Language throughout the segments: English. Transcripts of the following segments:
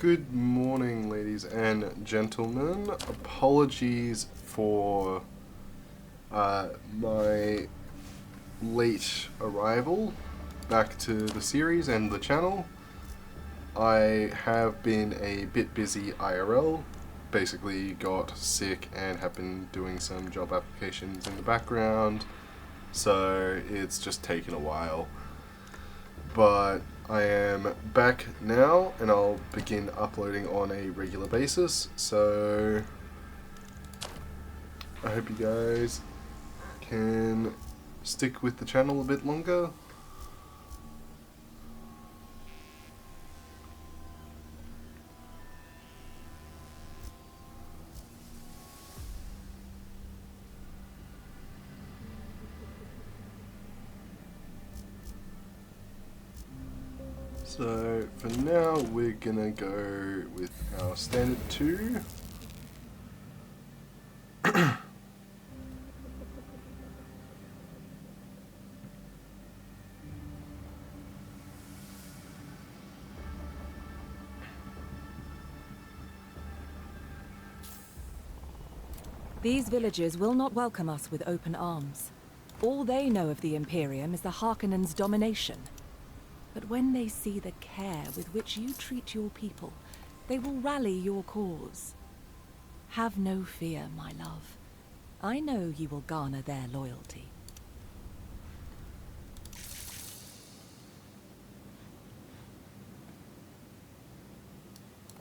Good morning, ladies and gentlemen. Apologies for my late arrival back to the series and the channel. I have been a bit busy IRL, basically got sick and have been doing some job applications in the background, so it's just taken a while. But I am back now and I'll begin uploading on a regular basis, so I hope you guys can stick with the channel a bit longer. So for now we're gonna go with our standard 2. These villagers will not welcome us with open arms. All they know of the Imperium is the Harkonnens' domination. But when they see the care with which you treat your people, they will rally your cause. Have no fear, my love. I know you will garner their loyalty.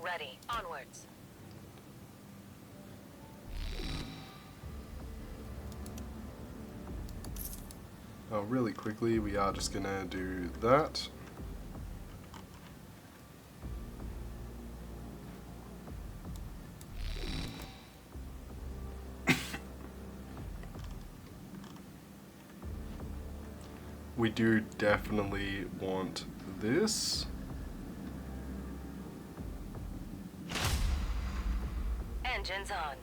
Ready. Onwards. Really quickly, we are just gonna do that. We do definitely want this. Engines on.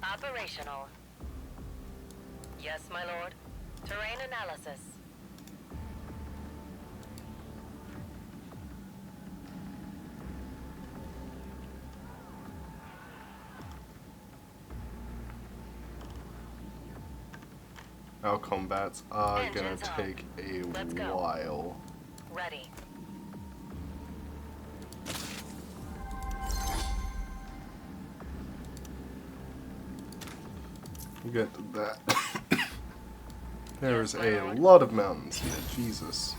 Operational. Yes, my lord. Terrain analysis. Our combats are gonna Engines on. take a Let's go. while. Ready. We'll get to that. There's a lot of mountains here, Jesus.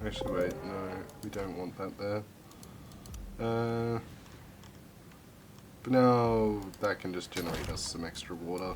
Actually, wait, no, we don't want that there. But now that can just generate us some extra water.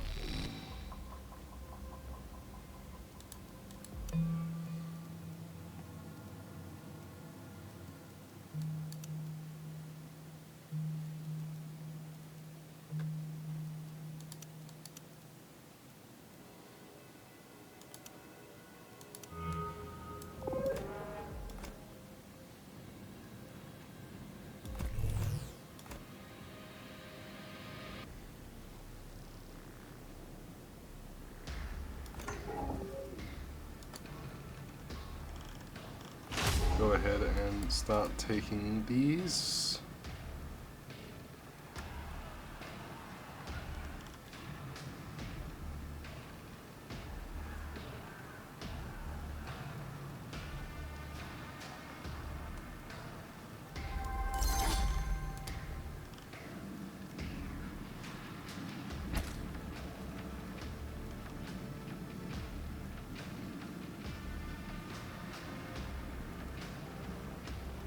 Go ahead and start taking these.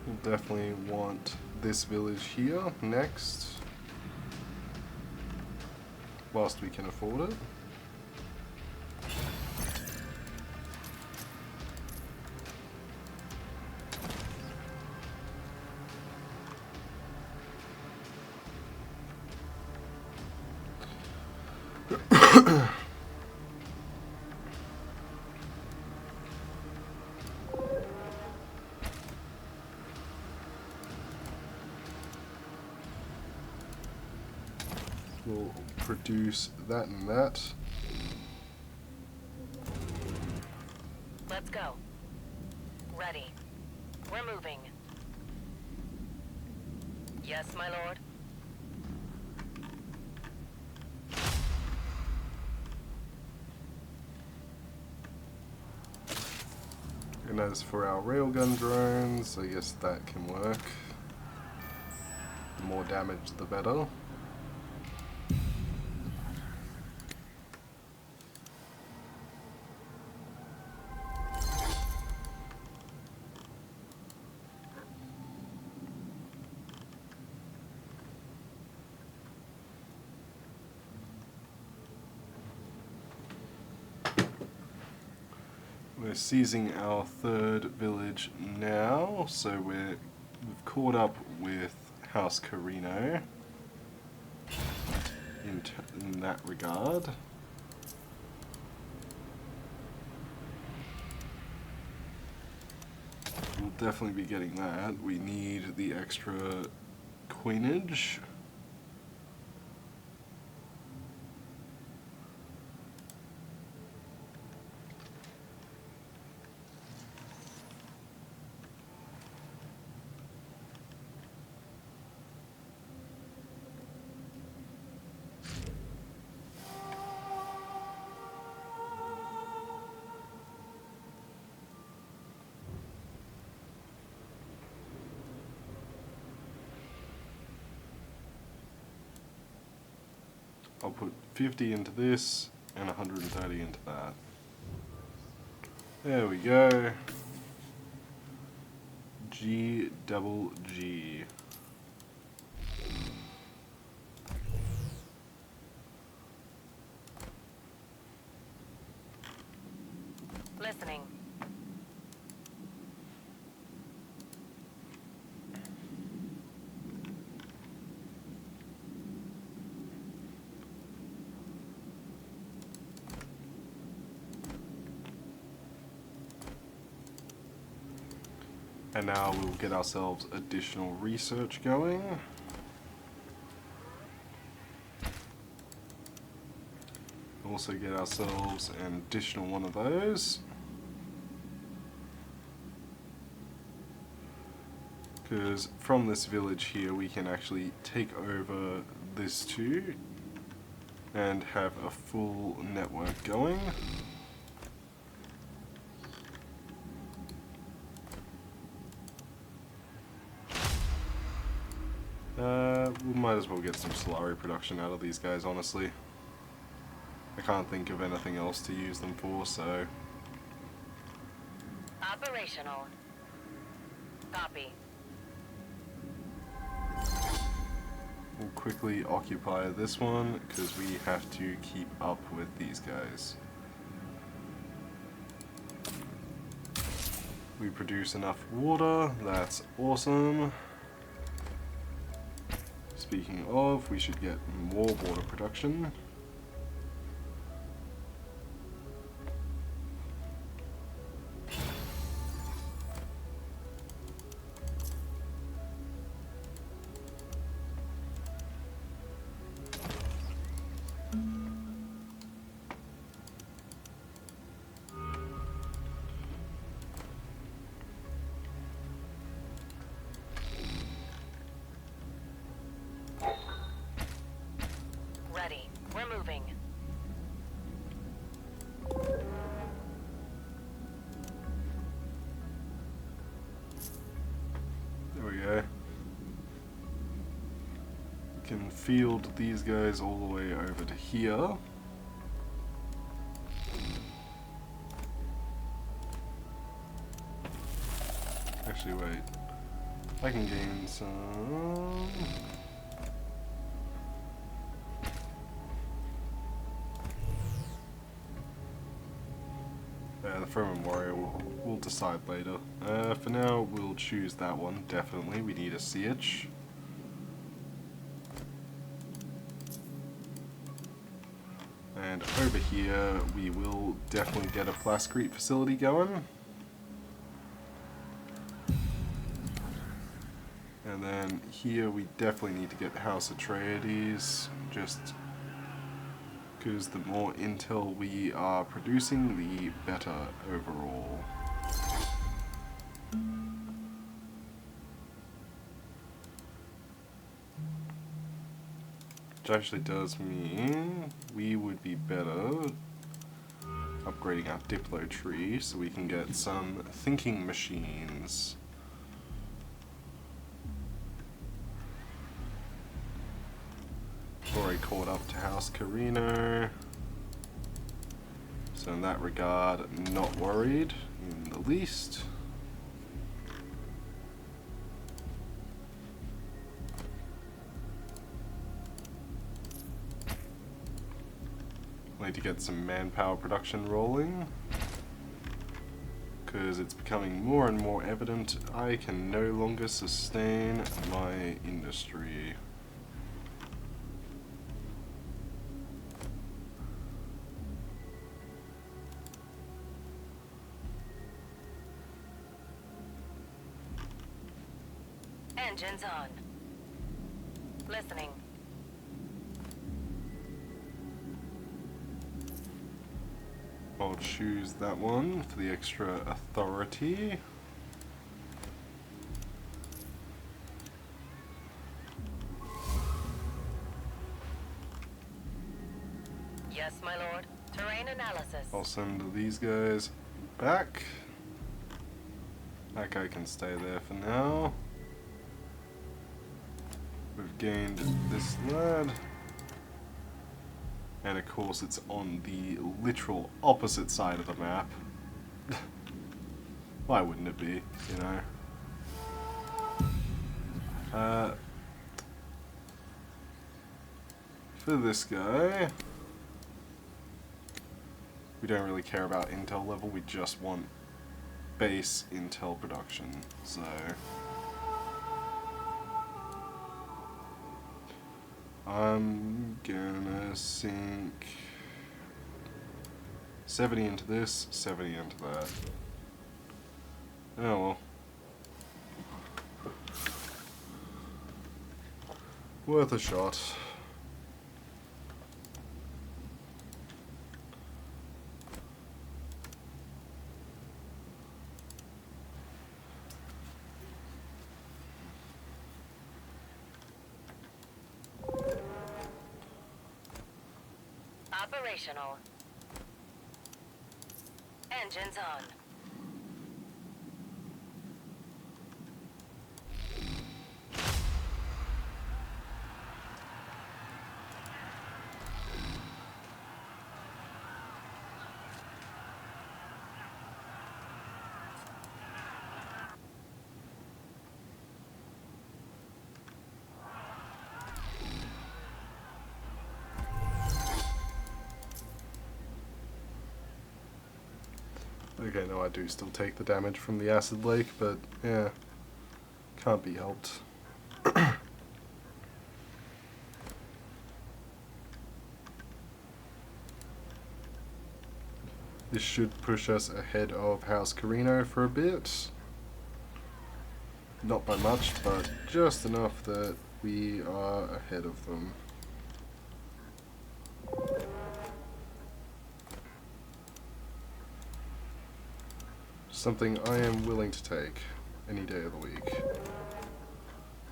We'll definitely want this village here next, whilst we can afford it. We'll produce that and that. Let's go. Ready. We're moving. Yes, my lord. And as for our railgun drones, I guess that can work. The more damage, the better. We're seizing our third village now, so we've caught up with House Carino in that regard. We'll definitely be getting that. We need the extra coinage. I'll put 50 into this and 130 into that. There we go. G double G. Listening. And now we'll get ourselves additional research going. Also get ourselves an additional one of those. Because from this village here we can actually take over this too and have a full network going. We might as well get some Solari production out of these guys, honestly. I can't think of anything else to use them for, so... Operational. Copy. We'll quickly occupy this one, because we have to keep up with these guys. We produce enough water, that's awesome. Speaking of, we should get more water production. Ready. We're moving. There we go. We can field these guys all the way over to here. Actually, wait. I can gain some... the Firman Warrior we'll decide later. For now, we'll choose that one, definitely. We need a CH. And over here, we will definitely get a Plascrete facility going. And And then here we definitely need to get House Atreides, just because the more intel we are producing, the better overall. Which actually does mean we would be better upgrading our Diplo tree so we can get some thinking machines. Already caught up to House Carino, so in that regard, not worried in the least. Need to get some manpower production rolling, because it's becoming more and more evident I can no longer sustain my industry. Engines on. Listening. I'll choose that one for the extra authority. Yes, my lord. Terrain analysis. I'll send these guys back. That guy can stay there for now. We've gained this lad. And of course it's on the literal opposite side of the map. Why wouldn't it be, you know? For this guy, we don't really care about intel level, we just want base intel production, so... I'm gonna sink 70 into this, 70 into that. Oh well. Worth a shot. Operational. Engines on. Okay, no, I do still take the damage from the acid lake, but yeah, can't be helped. This should push us ahead of House Carino for a bit. Not by much, but just enough that we are ahead of them. Something I am willing to take any day of the week.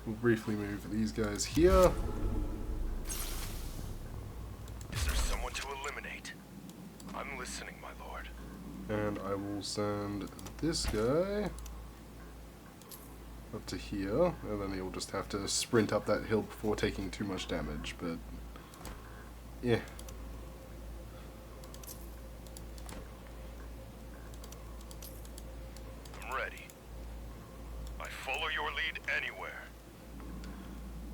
We'll briefly move these guys here. Is there someone to eliminate? I'm listening, my lord. And I will send this guy up to here, and then he'll just have to sprint up that hill before taking too much damage, but yeah. I'm ready. I follow your lead anywhere.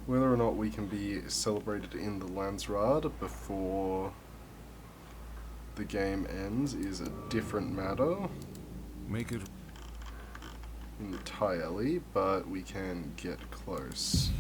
Whether or not we can be celebrated in the Landsraad before the game ends is a different matter Make it entirely, but we can get close.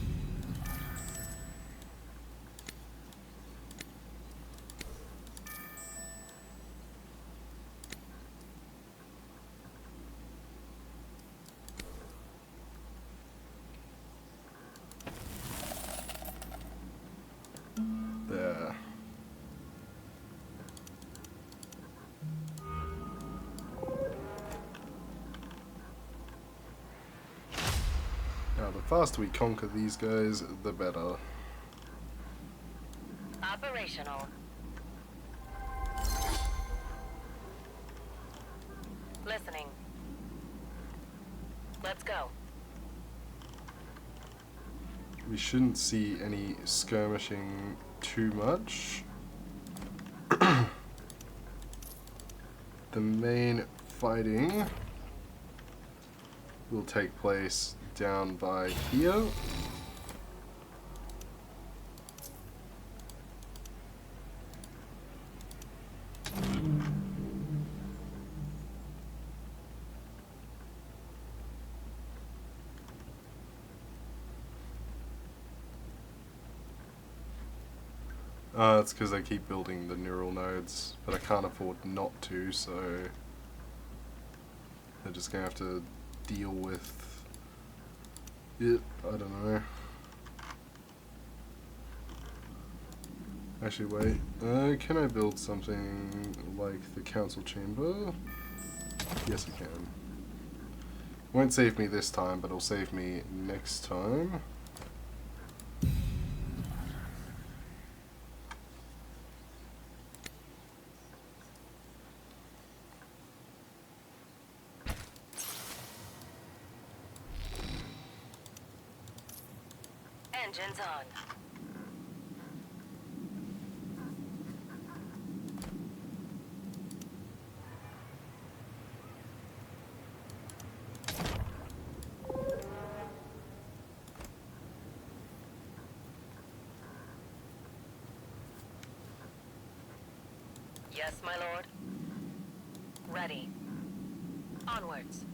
faster we conquer these guys, the better. Operational. Listening. Let's go. We shouldn't see any skirmishing too much. The main fighting will take place down by here. It's because I keep building the neural nodes, but I can't afford not to, so they're just gonna have to deal with it. I don't know. Actually, wait. Can I build something like the council chamber? Yes, I can. Won't save me this time, but it'll save me next time. Engines on. Yes, my lord. Ready. Onwards.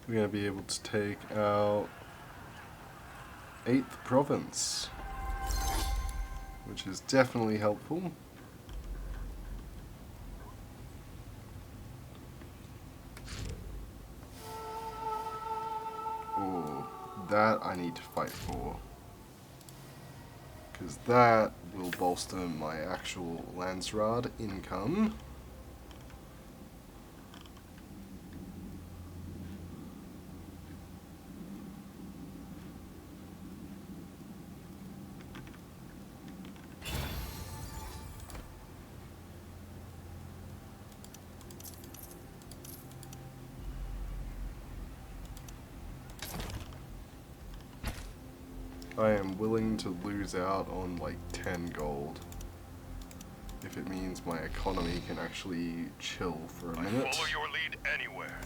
We're going to be able to take out 8th province, which is definitely helpful. Oh, that I need to fight for, because that will bolster my actual Landsraad income. I am willing to lose out on like 10 gold if it means my economy can actually chill for a minute. I follow your lead anywhere.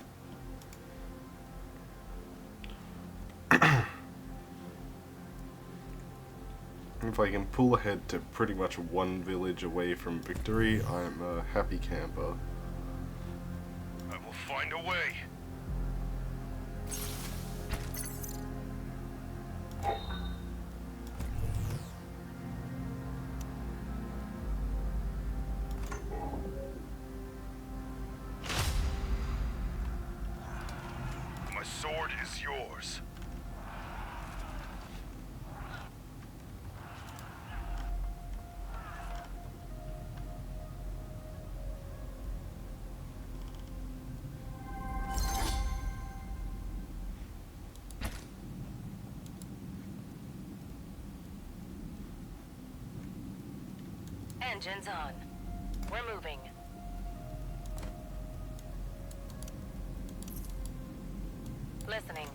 If I can pull ahead to pretty much one village away from victory, I'm a happy camper. I will find a way. My sword is yours. Engines on. We're moving. Listening.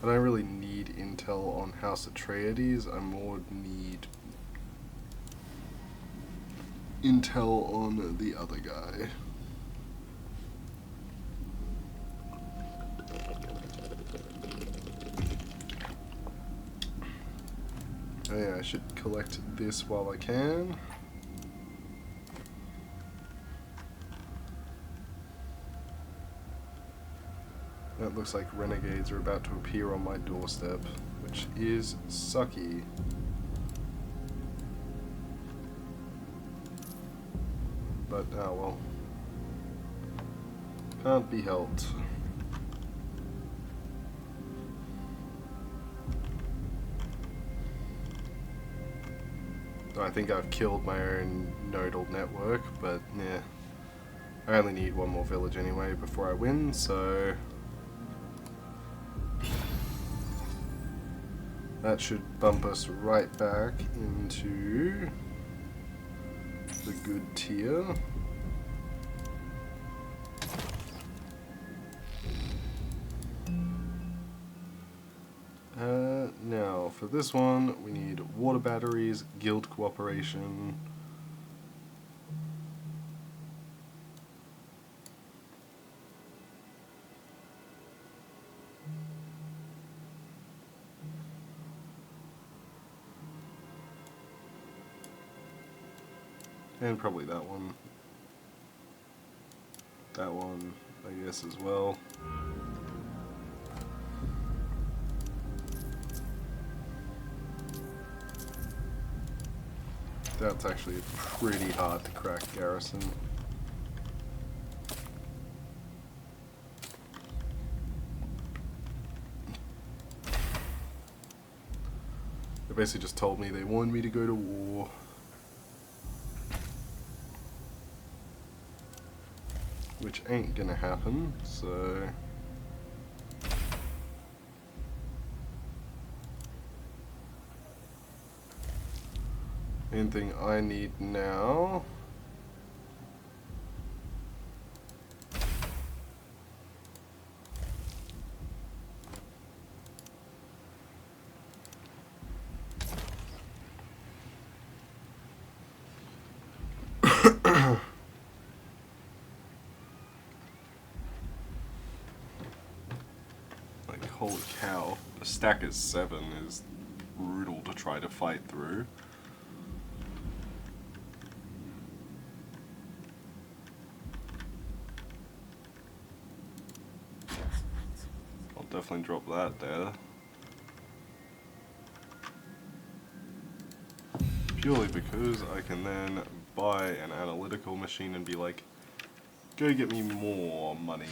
I don't really need intel on House Atreides, I more need intel on the other guy. Oh yeah, I should collect this while I can. It looks like renegades are about to appear on my doorstep, which is sucky. But, oh well. Can't be helped. I think I've killed my own nodal network, but yeah. I only need one more village anyway before I win, so... that should bump us right back into the good tier. Now, for this one, we need water batteries, guild cooperation. And probably that one. That one, I guess, as well. That's actually a pretty hard to crack garrison. They basically just told me they wanted me to go to war. Which ain't gonna happen, so... main thing I need now... like, holy cow, a stack of 7 is brutal to try to fight through. I'll definitely drop that there. Purely because I can then buy an analytical machine and be like, go get me more money.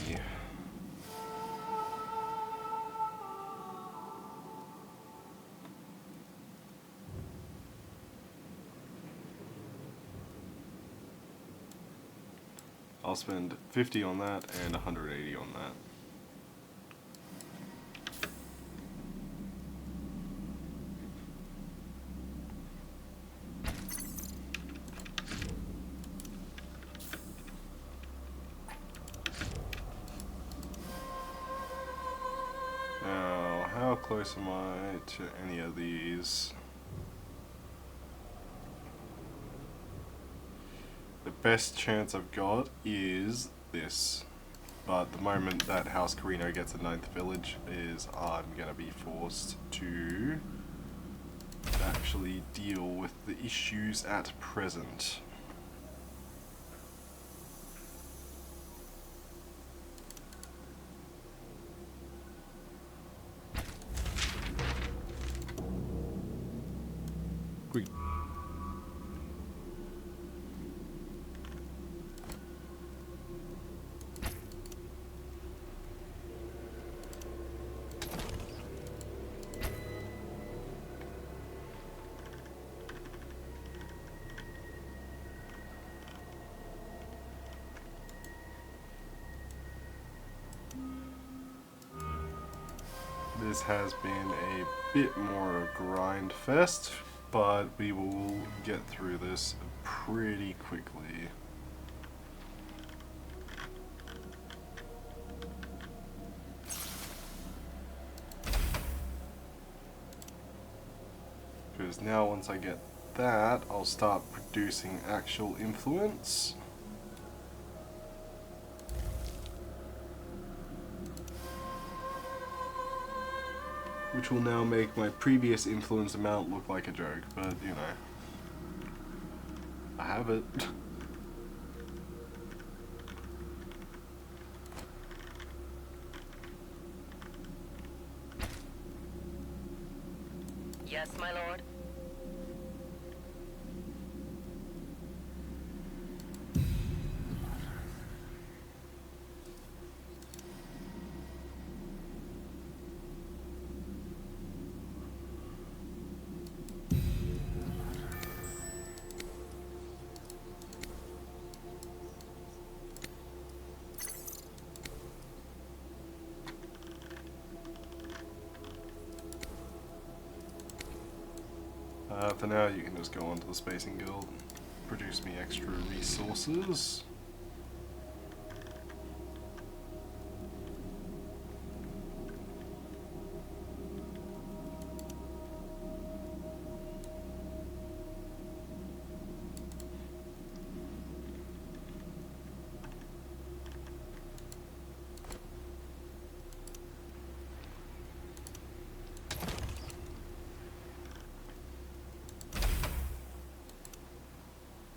I'll spend 50 on that and 180 on that. Now, how close am I to any of these? The best chance I've got is this. But the moment that House Carino gets a 9th village is I'm going to be forced to actually deal with the issues at present. Quick. This has been a bit more of a grind fest, but we will get through this pretty quickly. Because now once I get that, I'll start producing actual influence. Which will now make my previous influence amount look like a joke, but you know, I have it. Yes, my lord. For now, you can just go on to the Spacing Guild, produce me extra resources.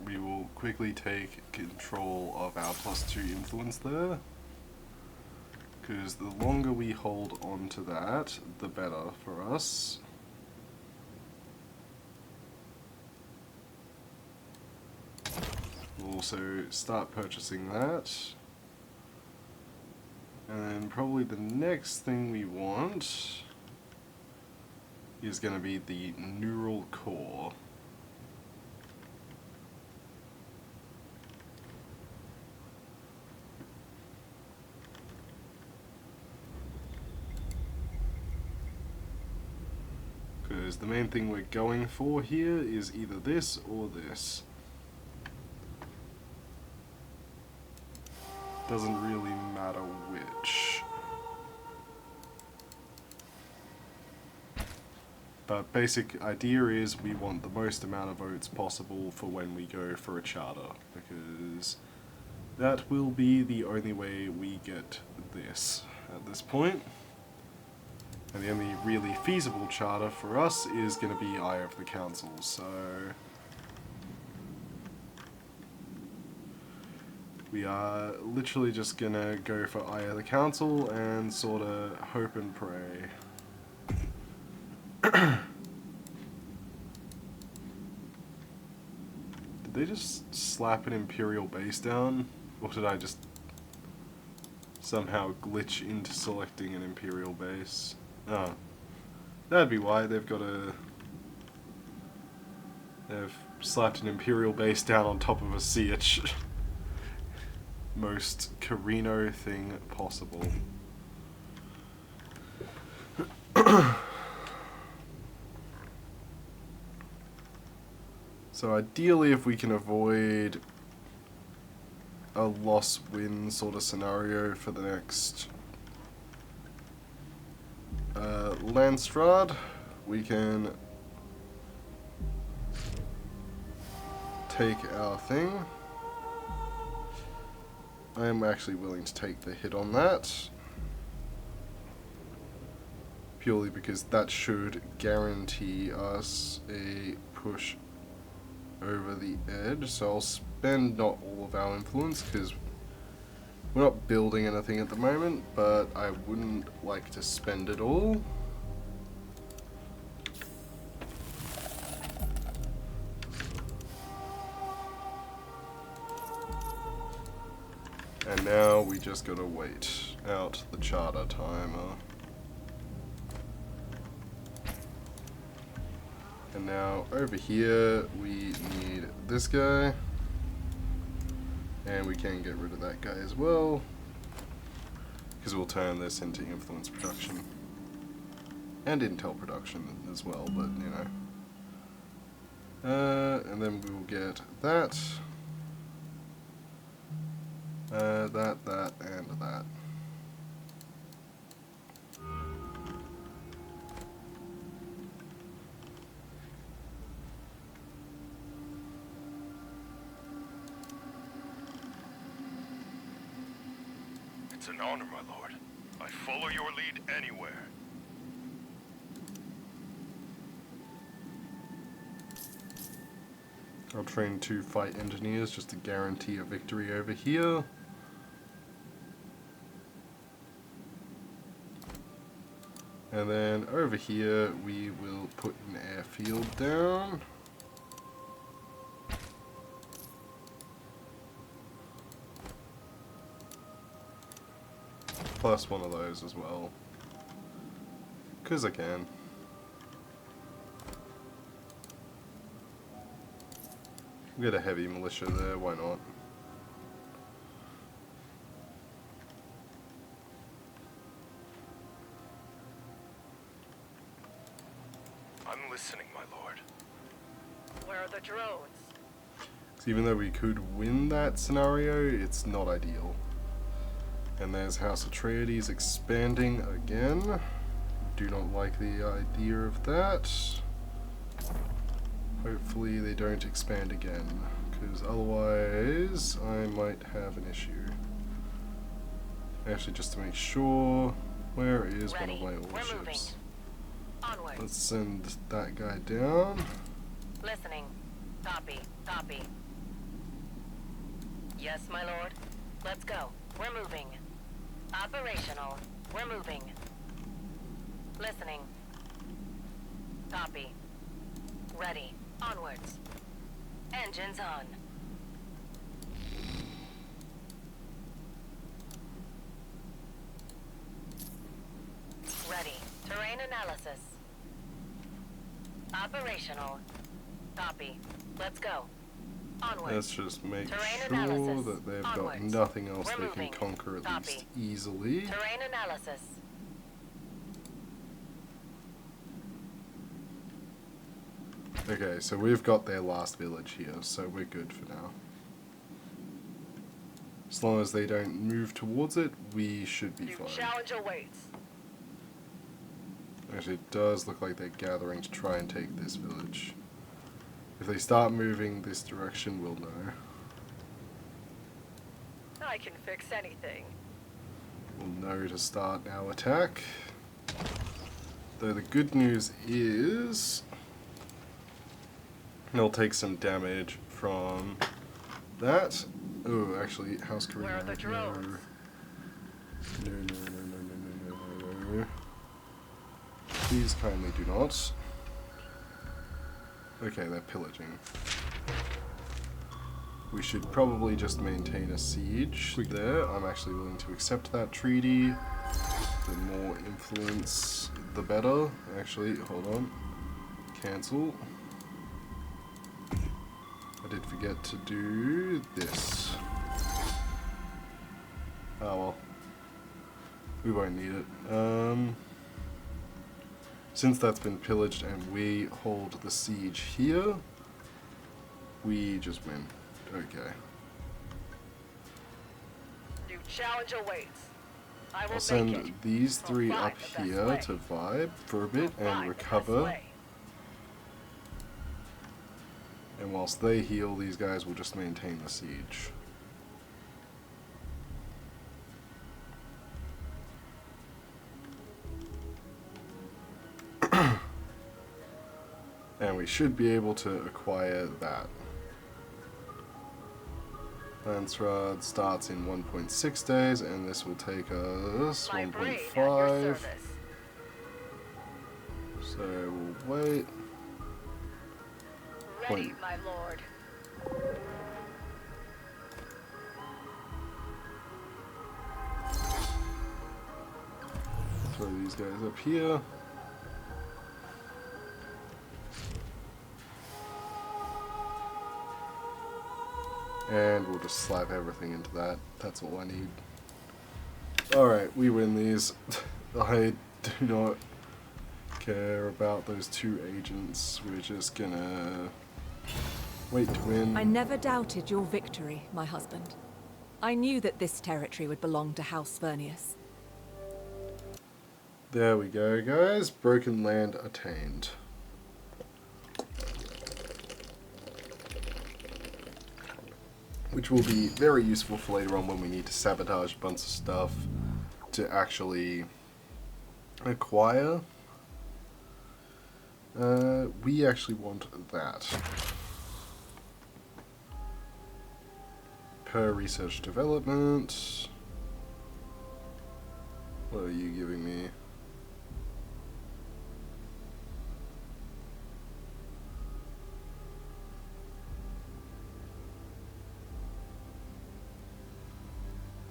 We will quickly take control of our +2 influence there, because the longer we hold on to that, the better for us. We'll also start purchasing that, and then probably the next thing we want is going to be the neural core. Because the main thing we're going for here is either this or this. Doesn't really matter which. But basic idea is we want the most amount of votes possible for when we go for a charter, because that will be the only way we get this at this point. And the only really feasible charter for us is going to be Eye of the Council, so we are literally just going to go for Eye of the Council and sort of hope and pray. Did they just slap an Imperial base down? Or did I just somehow glitch into selecting an Imperial base? Oh, that'd be why they've slapped an Imperial base down on top of a siege. Most Carino thing possible. So ideally, if we can avoid a loss-win sort of scenario for the next Landstrad, we can take our thing. I am actually willing to take the hit on that, purely because that should guarantee us a push over the edge. So I'll spend not all of our influence, because we're not building anything at the moment, but I wouldn't like to spend it all. And now we just gotta wait out the charter timer. And now over here we need this guy. And we can get rid of that guy as well, because we'll turn this into influence production. And intel production as well, but you know. And then we will get that. That, and that. It's an honor, my lord. I follow your lead anywhere. I'll train 2 fight engineers just to guarantee a victory over here. And then over here we will put an airfield down. Plus one of those as well, because I can. We'll get a heavy militia there, why not? I'm listening, my lord. Where are the drones? So even though we could win that scenario, it's not ideal. And there's House Atreides expanding again. Do not like the idea of that. Hopefully they don't expand again, because otherwise I might have an issue. Actually, just to make sure, where is one of my old ships? Onward. Let's send that guy down. Listening. Copy. Copy. Yes, my lord. Let's go. We're moving. Operational. We're moving. Listening. Copy. Ready. Onwards. Engines on. Ready. Terrain analysis. Operational. Copy. Let's go. Onwards. Let's just make Terrain sure analysis. that they've got Onwards. nothing else We're they moving. can conquer at Copy. least easily. Terrain analysis. Okay, so we've got their last village here, so we're good for now. As long as they don't move towards it, we should be fine. Challenge awaits. Actually, it does look like they're gathering to try and take this village. If they start moving this direction, we'll know. I can fix anything. We'll know to start our attack. Though the good news is they'll take some damage from that. Oh, actually, House Korea. Where are the drones? No. Please kindly do not. Okay, they're pillaging. We should probably just maintain a siege there. I'm actually willing to accept that treaty. The more influence, the better. Actually, hold on. Cancel. I did forget to do this. Oh well. We won't need it. Since that's been pillaged and we hold the siege here, we just win. Okay. New challenge awaits. I will I'll send make it. these three I'll up find the best here way. to vibe for a bit I'll and find the best recover. way. And whilst they heal, these guys will just maintain the siege. And we should be able to acquire that. Lance Rod starts in 1.6 days, and this will take us My brain at your 1.5. service. So we'll wait. Ready, Point. my lord. Throw these guys up here. And we'll just slap everything into that. That's all I need. Alright, we win these. I do not care about those two agents. We're just gonna wait to win. I never doubted your victory, my husband. I knew that this territory would belong to House Vernius. There we go, guys. Broken land attained. Which will be very useful for later on when we need to sabotage a bunch of stuff to actually acquire. We actually want that. Per research development. What are you giving me?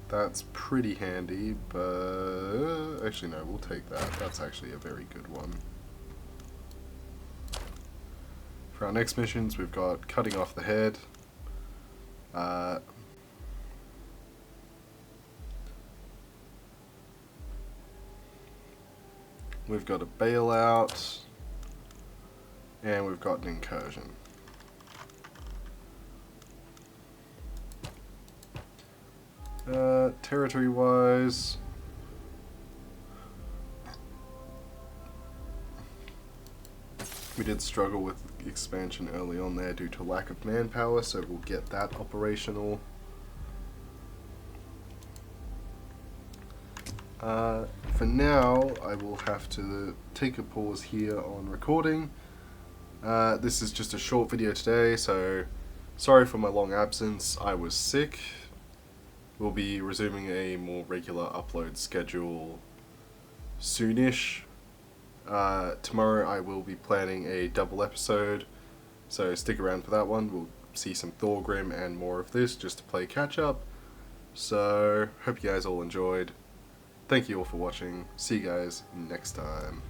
That's pretty handy, but actually no, we'll take that. That's actually a very good one. For our next missions, we've got cutting off the head. We've got a bailout, and we've got an incursion. Territory-wise, we did struggle with expansion early on there due to lack of manpower, so we'll get that operational. For now, I will have to take a pause here on recording. This is just a short video today, so sorry for my long absence. I was sick. We'll be resuming a more regular upload schedule soonish. Tomorrow I will be planning a double episode, so stick around for that one. We'll see some Thorgrim and more of this just to play catch up. So, hope you guys all enjoyed. Thank you all for watching. See you guys next time.